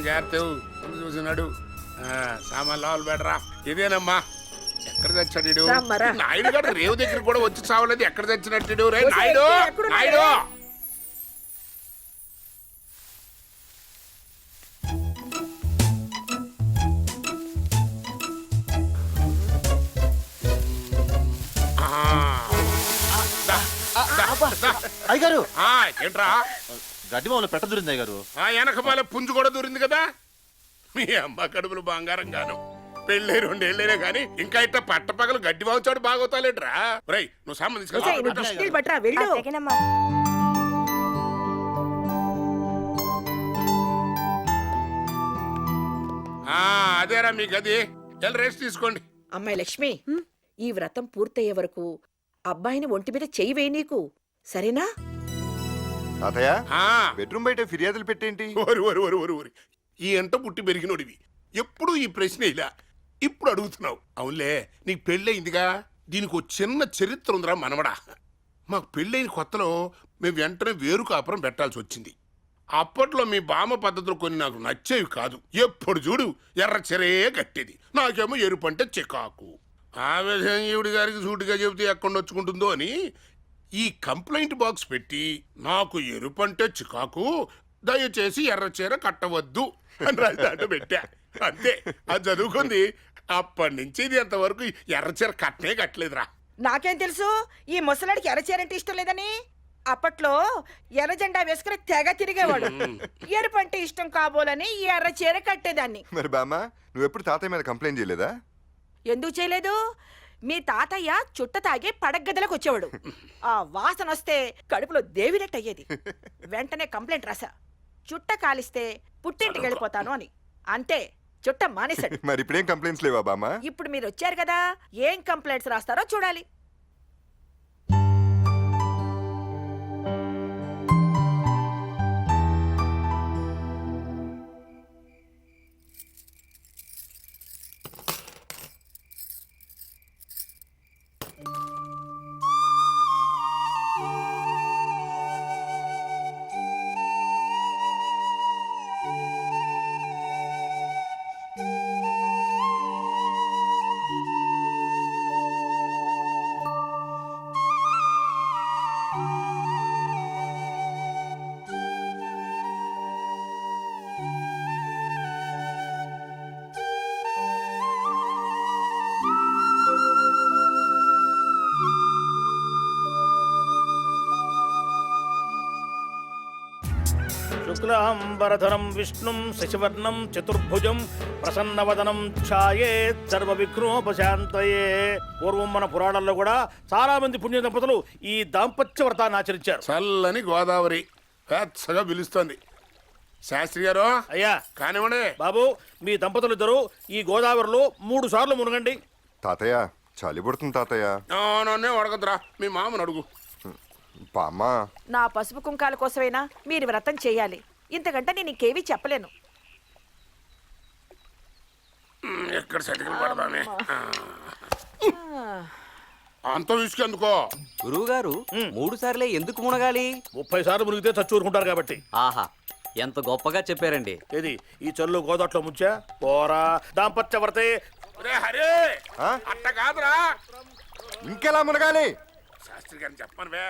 జాగ్రత్త ముందు చూసినాడు సామాన్ లోపల బెటరా ఇదేనమ్మా ఎక్కడ తెచ్చాడు నాయుడు గారు రేవు దగ్గర కూడా వచ్చి చావలేదు ఎక్కడ తెచ్చినట్టు రే నాయుడు నాయుడు అయ్యగారు ఏంట్రా గడ్డి మామూలు పెట్ట దూరింది అయ్యగారు వెనకమాల పుంజు కూడా దూరింది కదా మీ అమ్మ కడుపులు బంగారం గాను పెళ్ళి 2 ఏళ్ళైనా కానీ ఇంకా ఇట్లా పట్టపగలు గడ్డి బాగుచాడు బాగోతాలేట్రా రై నువ్వు సామాన్ తీసుకెళ్ళి అదేరా మీ గది వెళ్ళి రెస్ట్ తీసుకోండి. అమ్మాయి లక్ష్మి ఈ వ్రతం పూర్తయ్యే వరకు అబ్బాయిని ఒంటి మీద చెయ్యి వేయి నీకు సరేనా? తాతయ్య బెడ్రూమ్ బయట ఫిర్యాదులు పెట్టేంటి? ఈ ఎంట పుట్టి పెరిగినోడివి ఎప్పుడు ఈ ప్రశ్న ఇలా ఇప్పుడు అడుగుతున్నావు. అవునులే నీకు పెళ్ళయిందిగా దీనికి ఒక చిన్న చరిత్ర ఉందిరా మనవడా. మాకు పెళ్ళైన కొత్తలో మేము వెంటనే వేరు కాపురం పెట్టాల్సి వచ్చింది. అప్పట్లో మీ బామ్మ పద్ధతులు కొన్ని నాకు నచ్చేవి కాదు. ఎప్పుడు చూడు ఎర్ర చెరే కట్టేది, నాకేమో ఎరుపంటే చికాకు. ఆ విషయం ఈవిడి గారికి సూటిగా చెబితే ఎక్కడ వచ్చుకుంటుందో అని ఈ కంప్లైంట్ బాక్స్ పెట్టి నాకు ఎరుపంటే చికాకు దయచేసి ఎర్ర చీర కట్టవద్దు అని రాజు పెట్టా. అంతే అది చదువుకుంది. అప్పటి నుంచి ఇది ఎంతవరకు ఎర్ర చీర కట్టనే కట్టలేదురా. నాకేం తెలుసు ఈ ముసలాడికి ఎర్రచీర అంటే ఇష్టం లేదని. అప్పట్లో ఎర్ర జెండా వేసుకుని తెగ తిరిగేవాడు. ఎరుపంటే ఇష్టం కాబోలని ఈ ఎర్ర చీర కట్టేదాన్ని. మరి బామ్మ నువ్వెప్పుడు తాతయ్య మీద కంప్లైంట్ చేయలేదా? ఎందుకు చేయలేదు? మీ తాతయ్య చుట్ట తాగి పడగదిలోకి వచ్చేవాడు. ఆ వాసన వస్తే కడుపులో దేవినట్టు అయ్యేది. వెంటనే కంప్లైంట్ రాసా, చుట్ట కాలిస్తే పుట్టింటికి వెళ్ళిపోతాను అని. అంతే, చుట్ట మానేశాడు. మరి ఇప్పుడేం కంప్లైంట్స్ లేవా బామ్మ? ఇప్పుడు మీరు వచ్చారు కదా, ఏం కంప్లైంట్స్ రాస్తారో చూడాలి. శుక్లాంబరధరం విష్ణుం శశివర్ణం చతుర్భుజం ప్రసన్నవదనం ఛాయేత్ సర్వ విఘ్నోపశాంతయే. పూర్వం మన పురాణాల్లో కూడా చాలా మంది పుణ్య దంపతులు ఈ దాంపత్య వ్రతాన్ని ఆచరించారు. చల్లని గోదావరి పెచ్చగా పిలుస్తోంది. శాస్త్రి గారు అయ్యా కానివ్వండి. బాబు మీ దంపతులు ఇద్దరు ఈ గోదావరిలో 3 సార్లు మునగండి. తాతయ్య చలి పుడుతుంది తాతయ్య. నన్నే అడగదురా, మీ మామను అడుగు. బామ్మ నా పసుపు కుంకాల కోసమైనా మీరు వ్రతం చేయాలి. ఇంతకంటే నేను ఇంకేమీ చెప్పలేను. ఎక్కడ సటికలు పడదామే అంత విసుకెందుకో. గురువు గారు 3 సార్లే ఎందుకు మునగాలి? 30 సార్లు మునిగితే చచ్చూరుకుంటారు కాబట్టి. ఆహా, ఎంత గొప్పగా చెప్పారండి. ఏది ఈ చల్లు గోదాట్లో ముంచా పోరా దాంపత్య వ్రతే. హరే అట్ట కాదురా, ఇంకెలా మునగాలి? శాస్త్రి గారిని చెప్పను వే.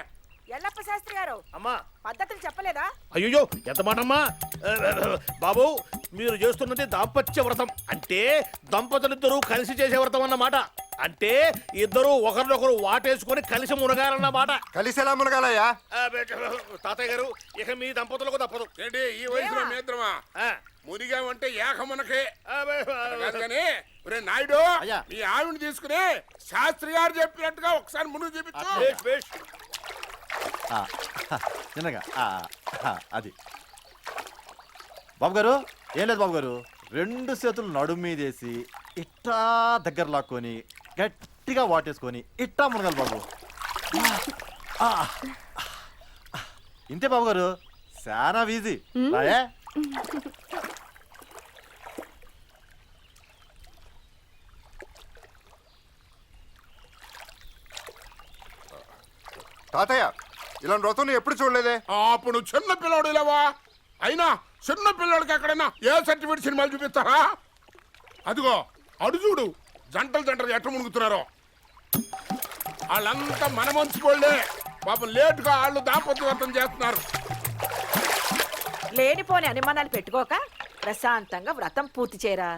ఎల్లప్ప శాస్త్రి గారు అమ్మా పద్ధతులు చెప్పలేదా? అయ్యో ఎంత మాటమ్మా. బాబు మీరు చేస్తున్నది దాంపత్య వ్రతం అంటే దంపతులిద్దరూ కలిసి చేసే వ్రతం అన్నమాట. అంటే ఇద్దరు ఒకరినొకరు వాటేసుకొని కలిసి మునగాలన్నమాట. కలిసి ఎలా మునగాలయ్యా? తాతయ్య గారు ఇక మీ దంపతులకు తప్పదు. ఏంటి ఈ వయసులో మేద్రమా మునిగామంటే ఏకమునకే కానీ. నాయుడు మీ ఆవిడ తీసుకుని శాస్త్రి గారు చెప్పినట్టుగా ఒకసారి మునుగు చూపించు. చిన్నగా అది. బాబు గారు ఏం లేదు బాబు గారు, 2 చేతులు నడుము మీదేసి ఇట్టా దగ్గర లాక్కొని గట్టిగా వాటేసుకొని ఇట్టా మునగాలి బాబు. ఇంతే బాబు గారు, చాలా ఈజీ. రాయే తాతయ్య ఇలా వ్రతం ఎప్పుడు చూడలేదే. అప్పుడు చిన్న పిల్లడు లేవా. అయినా చిన్న పిల్లలకి ఎక్కడైనా ఏ సర్టిఫికేట్ సినిమాలు చూపిస్తారా? అదిగో అడు చూడు, జంటలు జంటలు ఎట్ట మునుగుతున్నారో. వాళ్ళంతా మన మంచుకోళ్లే. పాపం లేటుగా వాళ్ళు దాంపత్యవర్తం చేస్తున్నారు. లేనిపోని అనుమానాలు పెట్టుకోక ప్రశాంతంగా వ్రతం పూర్తి చేయరా.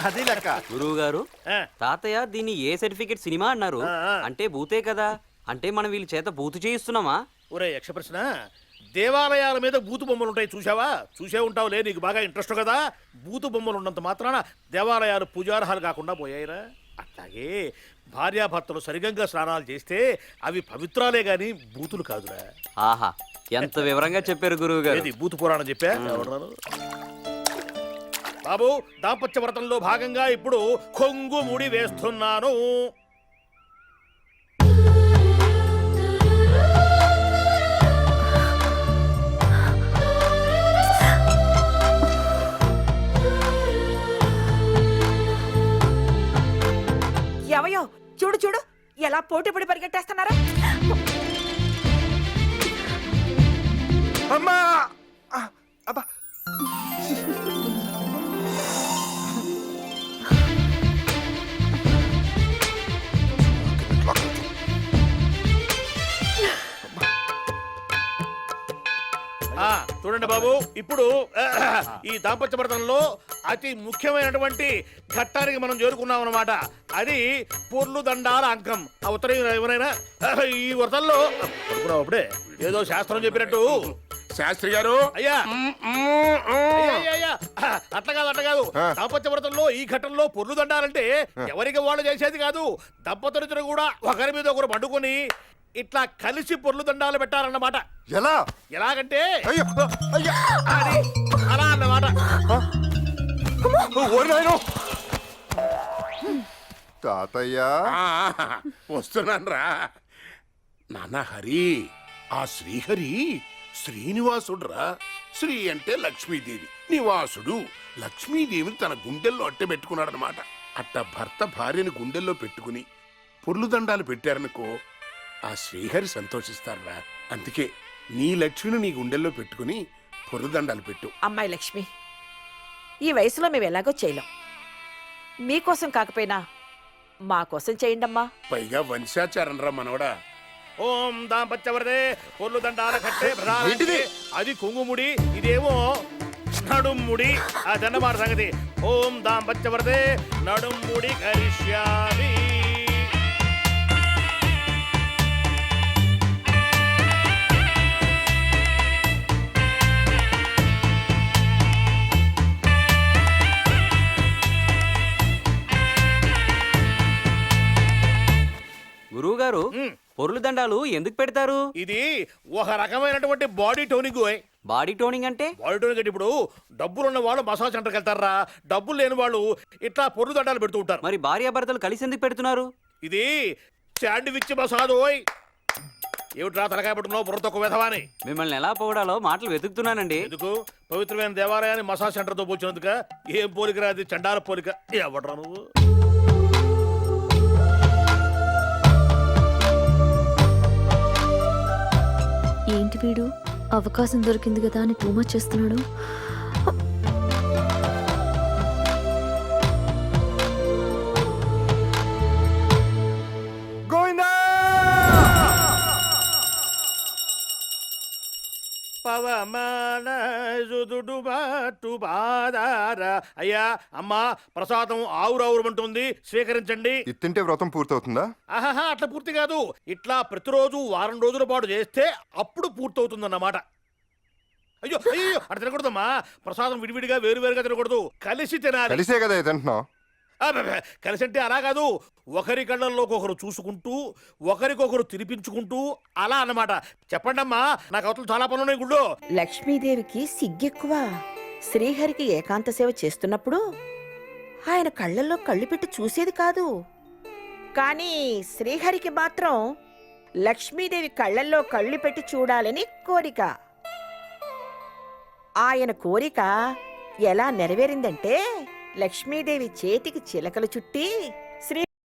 అది లెక్క. గురువు గారు ఆ, తాతయ్య దీన్ని ఏ సర్టిఫికేట్ సినిమా అన్నారు? ఆ. అంటే భూతే కదా. అంటే మనం వీళ్ళ చేత భూతు చేయిస్తున్నామా? ఒరే యక్ష ప్రశ్న, దేవాలయాల మీద బూతు బొమ్మలు ఉంటాయి చూసావా? చూసే ఉంటావులే, నీకు బాగా ఇంట్రెస్ట్ కదా. బూతు బొమ్మలు ఉన్నంత మాత్రాన దేవాలయాలు పూజార్హాలు కాకుండా పోయాయిరా. అట్లాగే భార్యాభర్తలు సరిగంగా స్నానాలు చేస్తే అవి పవిత్రాలే గాని బూతులు కాదురా. ఆహా, ఎంత వివరంగా చెప్పారు గురువు గారు. ఏది బూతు పురాణం చెప్పా? ఎవడన్నారు? బాబు, దాంపత్య వ్రతంలో భాగంగా ఇప్పుడు కొంగు ముడి వేస్తున్నాను. ఎవయో చూడు చూడు ఎలా పోటీ పడి పరిగెట్టేస్తున్నారా. అమ్మా అబ్బా చూడండి బాబు, ఇప్పుడు ఈ దాంపత్య వ్రతంలో అతి ముఖ్యమైనటువంటి ఘట్టానికి మనం చేరుకున్నాం అన్నమాట. అది పొర్లు దండాల అంకం. ఆ ఉత్తరం ఎవరైనా ఈ వ్రతంలో పడుకున్నావు అప్పుడే ఏదో శాస్త్రం చెప్పినట్టు. శాస్త్రి గారు, అయ్యా అయ్యా, అట్లా కాదు. దాంపత్య వ్రతంలో ఈ ఘట్టంలో పొర్లు దండాలంటే ఎవరికి వాళ్ళు చేసేది కాదు. దంపతులిద్దరు కూడా ఒకరి మీద ఒకరు పండుకొని ఇట్లా కలిసి పొర్లు దండాలు పెట్టారన్నమాట. ఎలా? ఎలాగంటే అయ్యో అయ్యా అది అలా అన్నమాట. ఓరి నాయనో. తాతయ్య వస్తున్నాను రా. నాన్న హరి, ఆ శ్రీహరి శ్రీనివాసుడురా. శ్రీ అంటే లక్ష్మీదేవి, నివాసుడు. లక్ష్మీదేవిని తన గుండెల్లో అట్ట పెట్టుకున్నాడనమాట. అట్ట భర్త భార్యని గుండెల్లో పెట్టుకుని పొర్లు దండాలు పెట్టారనుకో, ఆ శ్రీహరి సంతోషిస్తారా. అందుకే నీ లక్ష్మిని నీ గుండెల్లో పెట్టుకుని పొర్లు దండాలు పెట్టు. అమ్మాయి లక్ష్మి, ఈ వయసులో మేము ఎలాగో చేయలేం. మీకోసం కాకపోయినా మా కోసం చేయండమ్మా. పైగా వంశాచారం రా మనవడా. ఓం దాంపత్యవరదే పొర్లు దండాల కట్టే ప్రధాన అది కుంగుముడి, ఇదేమో నడుముడి. ఆ దండమాట సంగతి. ఓం దాంపత్యవరదే నడుముడి కరిష్యామి. గురువు గారు పొర్లు దండాలు ఎందుకు పెడతారు? ఇది ఒక రకమైనటువంటి బాడీ టోనింగ్. బాడీ టోనింగ్ అంటే? బాడీ టోనింగ్ అంటే ఇప్పుడు డబ్బులున్న వాళ్ళు మసాజ్ సెంటర్కి వెళ్తారా, డబ్బులు లేని వాళ్ళు ఇట్లా పొర్లు దండాలు పెడుతూ ఉంటారు. మరి భార్యాభర్తలు కలిసి ఎందుకు పెడుతున్నారు? ఇది శాండ్విచ్ మసాజ్. ఓయ్ ఏమిట్రా తలకాయ పట్టుకున్నావు బుర్ర తక్కువ వెధవాని? మిమ్మల్ని ఎలా పొగడాలో మాటలు వెతుకుతున్నానండి. ఎందుకు? పవిత్రమైన దేవాలయాన్ని మసాజ్ సెంటర్తో పోల్చినందుక? ఏం పోలిక రాది, చండాల పోలిక. ఎవడ్రా నువ్వు? ఏంటి వీడు అవకాశం దొరికింది కదా అని టూ మచ్ చేస్తున్నాడు. గోవిందా పవమాన సుదుడు బాటు బాదార. అయ్యా అమ్మా ప్రసాదం ఆవురావురమంటుంది, స్వీకరించండి. ఇది తింటే వ్రతం పూర్తవుతుందా? ఆహాహా అట్లా పూర్తి కాదు, ఇట్లా ప్రతిరోజు వారం రోజుల పాటు చేస్తే అప్పుడు పూర్తవుతుందన్నమాట. అయ్యో అయ్యో అట్లా తినకూడదమ్మా, ప్రసాదం విడివిడిగా వేరువేరుగా తినకూడదు, కలిసి తినాలి. కలిసే కదా ఇది తింటున్నావు. అబ్బబ్బే, కలిసి అంటే అలా కాదు, ఒకరి కళ్ళల్లోకి ఒకరు చూసుకుంటూ ఒకరికొకరు తినిపించుకుంటూ అలా అన్నమాట. చెప్పండి అమ్మా, నాకు అవతల చాలా పనులు ఉన్నాయి గుళ్ళో. లక్ష్మీదేవికి సిగ్గెక్కువ. శ్రీహరికి ఏకాంత సేవ చేస్తున్నప్పుడు ఆయన కళ్ళల్లో కళ్ళు పెట్టి చూసేది కాదు. కానీ శ్రీహరికి మాత్రం లక్ష్మీదేవి కళ్ళల్లో కళ్ళు పెట్టి చూడాలని కోరిక. ఆయన కోరిక ఎలా నెరవేరిందంటే లక్ష్మీదేవి చేతికి చిలకలు చుట్టి